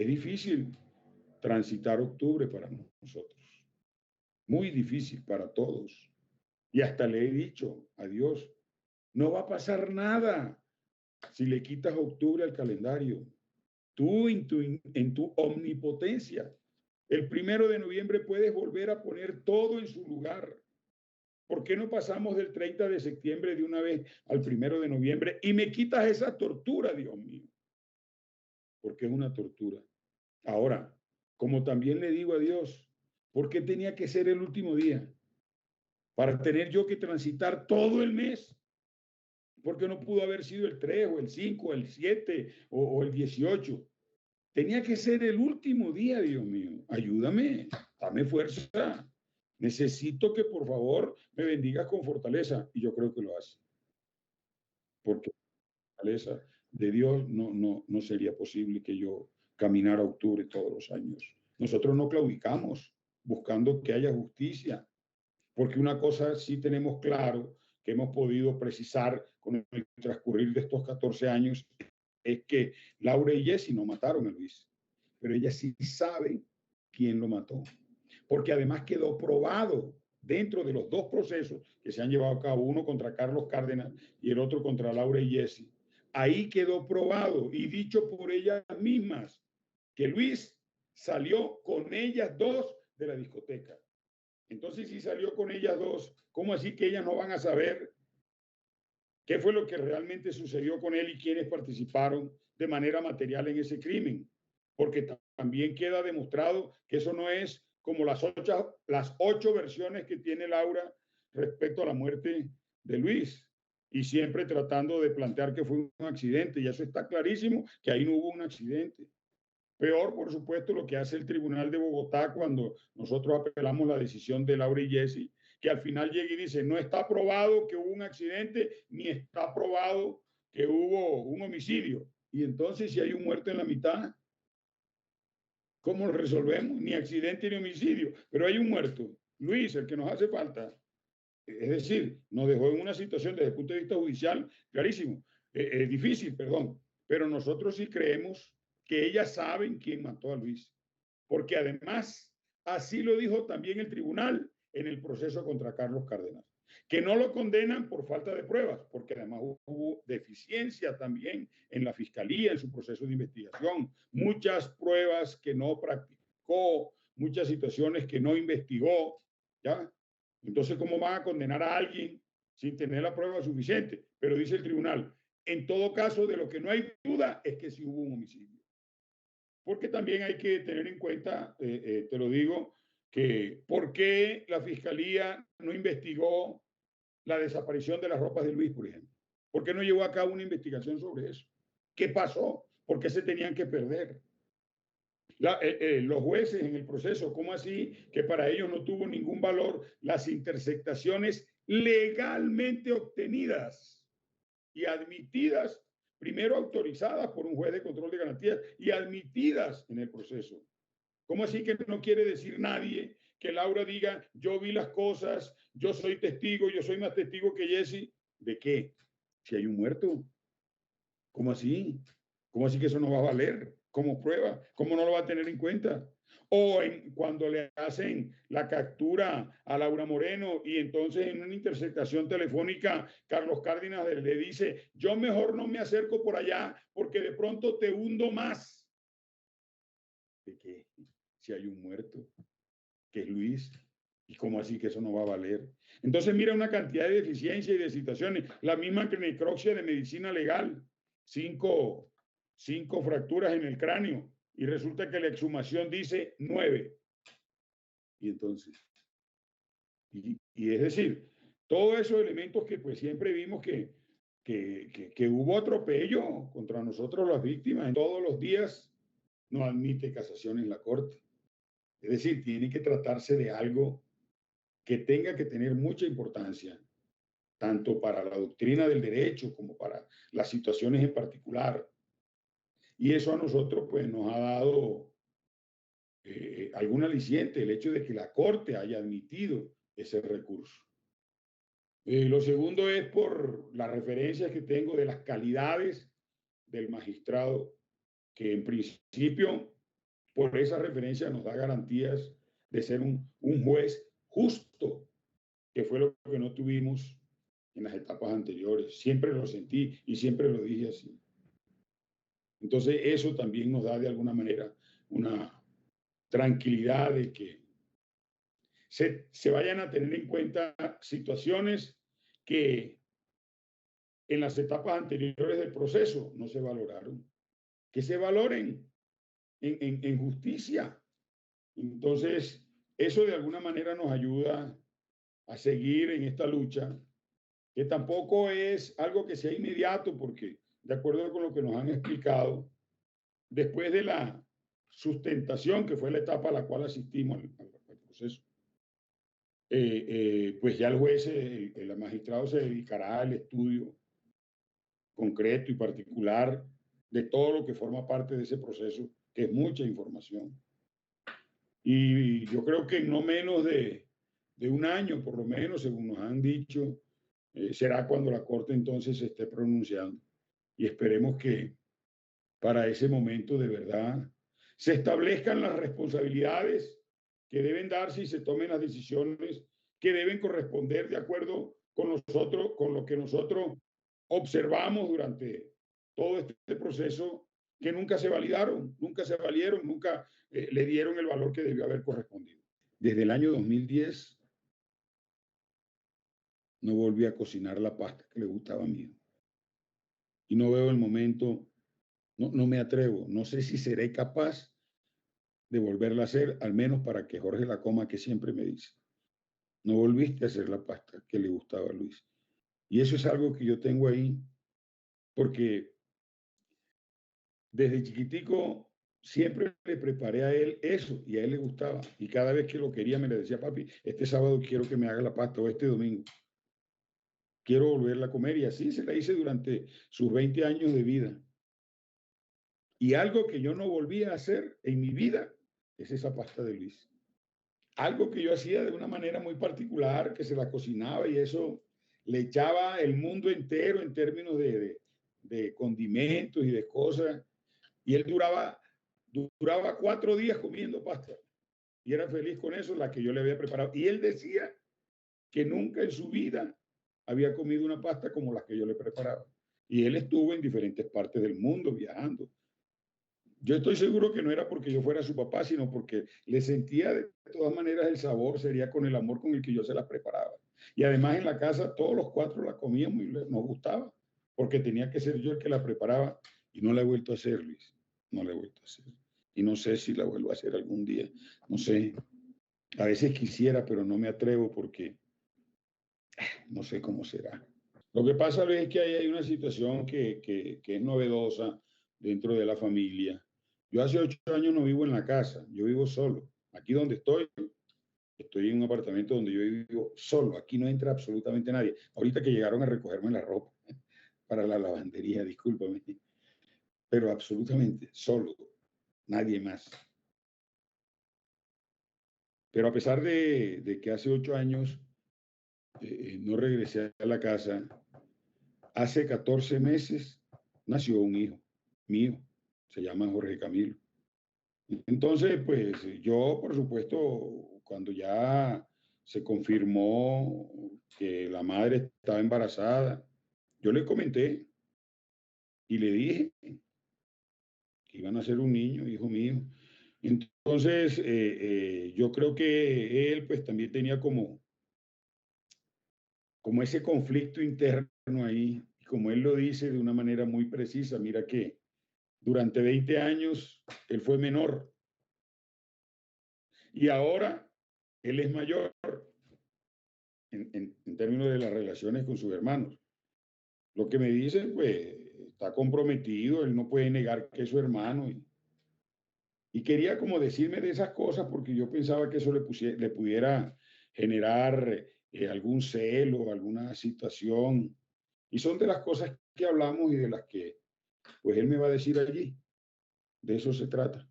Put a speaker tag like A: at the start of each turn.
A: Es difícil transitar octubre para nosotros, muy difícil para todos. Y hasta le he dicho a Dios, no va a pasar nada si le quitas octubre al calendario. Tú en tu omnipotencia, el 1 de noviembre puedes volver a poner todo en su lugar. ¿Por qué no pasamos del 30 de septiembre de una vez al 1 de noviembre y me quitas esa tortura, Dios mío? Porque es una tortura. Ahora, como también le digo a Dios, ¿por qué tenía que ser el último día? Para tener yo que transitar todo el mes. ¿Por qué no pudo haber sido el 3 o el 5 o el 7 o el 18? Tenía que ser el último día, Dios mío. Ayúdame, dame fuerza. Necesito que por favor me bendigas con fortaleza. Y yo creo que lo hace. Porque la fortaleza de Dios no sería posible que yo caminara octubre todos los años. Nosotros no claudicamos buscando que haya justicia. Porque una cosa sí tenemos claro que hemos podido precisar con el transcurrir de estos 14 años es que Laura y Jessy no mataron a Luis, pero ellas sí saben quién lo mató, porque además quedó probado dentro de los dos procesos que se han llevado a cabo, uno contra Carlos Cárdenas y el otro contra Laura y Jessy. Ahí quedó probado y dicho por ellas mismas que Luis salió con ellas dos de la discoteca. Entonces, si salió con ellas dos, ¿cómo así que ellas no van a saber qué fue lo que realmente sucedió con él y quiénes participaron de manera material en ese crimen? Porque también queda demostrado que eso no es como las ocho versiones que tiene Laura respecto a la muerte de Luis. Y siempre tratando de plantear que fue un accidente. Y eso está clarísimo, que ahí no hubo un accidente. Peor, por supuesto, lo que hace el Tribunal de Bogotá cuando nosotros apelamos la decisión de Laura y Jessy, que al final llega y dice, no está probado que hubo un accidente, ni está probado que hubo un homicidio. Y entonces, si hay un muerto en la mitad, ¿cómo lo resolvemos? Ni accidente ni homicidio, pero hay un muerto. Luis, el que nos hace falta. Es decir, nos dejó en una situación desde el punto de vista judicial clarísimo, difícil, perdón, pero nosotros sí creemos que ellas saben quién mató a Luis, porque además así lo dijo también el tribunal en el proceso contra Carlos Cárdenas, que no lo condenan por falta de pruebas, porque además hubo deficiencia también en la fiscalía, en su proceso de investigación, muchas pruebas que no practicó, muchas situaciones que no investigó, ¿ya? Entonces, ¿cómo van a condenar a alguien sin tener la prueba suficiente? Pero dice el tribunal, en todo caso, de lo que no hay duda es que sí hubo un homicidio. Porque también hay que tener en cuenta, te lo digo, que ¿por qué la fiscalía no investigó la desaparición de las ropas de Luis, por ejemplo? ¿Por qué no llevó a cabo una investigación sobre eso? ¿Qué pasó? ¿Por qué se tenían que perder? Los jueces en el proceso, ¿cómo así que para ellos no tuvo ningún valor las interceptaciones legalmente obtenidas y admitidas, primero autorizadas por un juez de control de garantías y admitidas en el proceso? ¿Cómo así que no quiere decir nadie que Laura diga, yo vi las cosas, yo soy testigo, yo soy más testigo que Jessy? ¿De qué? Si hay un muerto. ¿Cómo así? ¿Cómo así que eso no va a valer como prueba? ¿Cómo no lo va a tener en cuenta? O cuando le hacen la captura a Laura Moreno y entonces en una interceptación telefónica Carlos Cárdenas le dice, yo mejor no me acerco por allá porque de pronto te hundo más. ¿De qué? Si hay un muerto, que es Luis. ¿Y cómo así que eso no va a valer? Entonces mira una cantidad de deficiencias y de situaciones. La misma necropsia de medicina legal. Cinco fracturas en el cráneo y resulta que la exhumación dice 9. Y entonces, y es decir, todos esos elementos que pues siempre vimos que hubo atropello contra nosotros las víctimas en todos los días, no admite casación en la corte. Es decir, tiene que tratarse de algo que tenga que tener mucha importancia, tanto para la doctrina del derecho como para las situaciones en particular. Y eso a nosotros pues nos ha dado algún aliciente, el hecho de que la Corte haya admitido ese recurso. Lo segundo es por las referencias que tengo de las calidades del magistrado, que en principio por esa referencia nos da garantías de ser un juez justo, que fue lo que no tuvimos en las etapas anteriores. Siempre lo sentí y siempre lo dije así. Entonces, eso también nos da de alguna manera una tranquilidad de que se vayan a tener en cuenta situaciones que en las etapas anteriores del proceso no se valoraron, que se valoren en justicia. Entonces, eso de alguna manera nos ayuda a seguir en esta lucha, que tampoco es algo que sea inmediato, porque de acuerdo con lo que nos han explicado, después de la sustentación, que fue la etapa a la cual asistimos al proceso, pues ya el juez, el magistrado se dedicará al estudio concreto y particular de todo lo que forma parte de ese proceso, que es mucha información. Y yo creo que en no menos de un año, por lo menos, según nos han dicho, será cuando la Corte entonces se esté pronunciando. Y esperemos que para ese momento de verdad se establezcan las responsabilidades que deben darse y se tomen las decisiones que deben corresponder de acuerdo con nosotros, con lo que nosotros observamos durante todo este proceso, que nunca se validaron, nunca se valieron, nunca le dieron el valor que debió haber correspondido. Desde el año 2010 no volví a cocinar la pasta que le gustaba a mí. Y no veo el momento, no me atrevo, no sé si seré capaz de volverla a hacer, al menos para que Jorge la coma, que siempre me dice, no volviste a hacer la pasta que le gustaba a Luis. Y eso es algo que yo tengo ahí, porque desde chiquitico siempre le preparé a él eso y a él le gustaba. Y cada vez que lo quería me le decía, papi, este sábado quiero que me haga la pasta o este domingo. Quiero volverla a comer y así se la hice durante sus 20 años de vida. Y algo que yo no volví a hacer en mi vida es esa pasta de Luis. Algo que yo hacía de una manera muy particular, que se la cocinaba y eso le echaba el mundo entero en términos de condimentos y de cosas. Y él duraba 4 días comiendo pasta y era feliz con eso, la que yo le había preparado. Y él decía que nunca en su vida había comido una pasta como la que yo le preparaba. Y él estuvo en diferentes partes del mundo viajando. Yo estoy seguro que no era porque yo fuera su papá, sino porque le sentía de todas maneras el sabor, sería con el amor con el que yo se las preparaba. Y además en la casa todos los 4 la comíamos y nos gustaba, porque tenía que ser yo el que la preparaba y no la he vuelto a hacer, Luis. No la he vuelto a hacer. Y no sé si la vuelvo a hacer algún día. No sé. A veces quisiera, pero no me atrevo porque no sé cómo será. Lo que pasa, Luis, es que ahí hay una situación que es novedosa dentro de la familia. Yo hace 8 años no vivo en la casa, yo vivo solo. Aquí donde estoy en un apartamento donde yo vivo solo. Aquí no entra absolutamente nadie. Ahorita que llegaron a recogerme la ropa para la lavandería, discúlpame, pero absolutamente solo, nadie más. Pero a pesar de que hace 8 años no regresé a la casa, hace 14 meses nació un hijo mío, se llama Jorge Camilo. Entonces, pues yo, por supuesto, cuando ya se confirmó que la madre estaba embarazada, yo le comenté y le dije que iban a ser un niño, hijo mío. Entonces, yo creo que él pues también tenía como ese conflicto interno ahí, y como él lo dice de una manera muy precisa, mira que durante 20 años él fue menor y ahora él es mayor en términos de las relaciones con sus hermanos. Lo que me dice, pues, está comprometido, él no puede negar que es su hermano. Y quería como decirme de esas cosas porque yo pensaba que eso le pudiera generar algún celo, alguna situación. Y son de las cosas que hablamos y de las que, pues, él me va a decir allí. De eso se trata.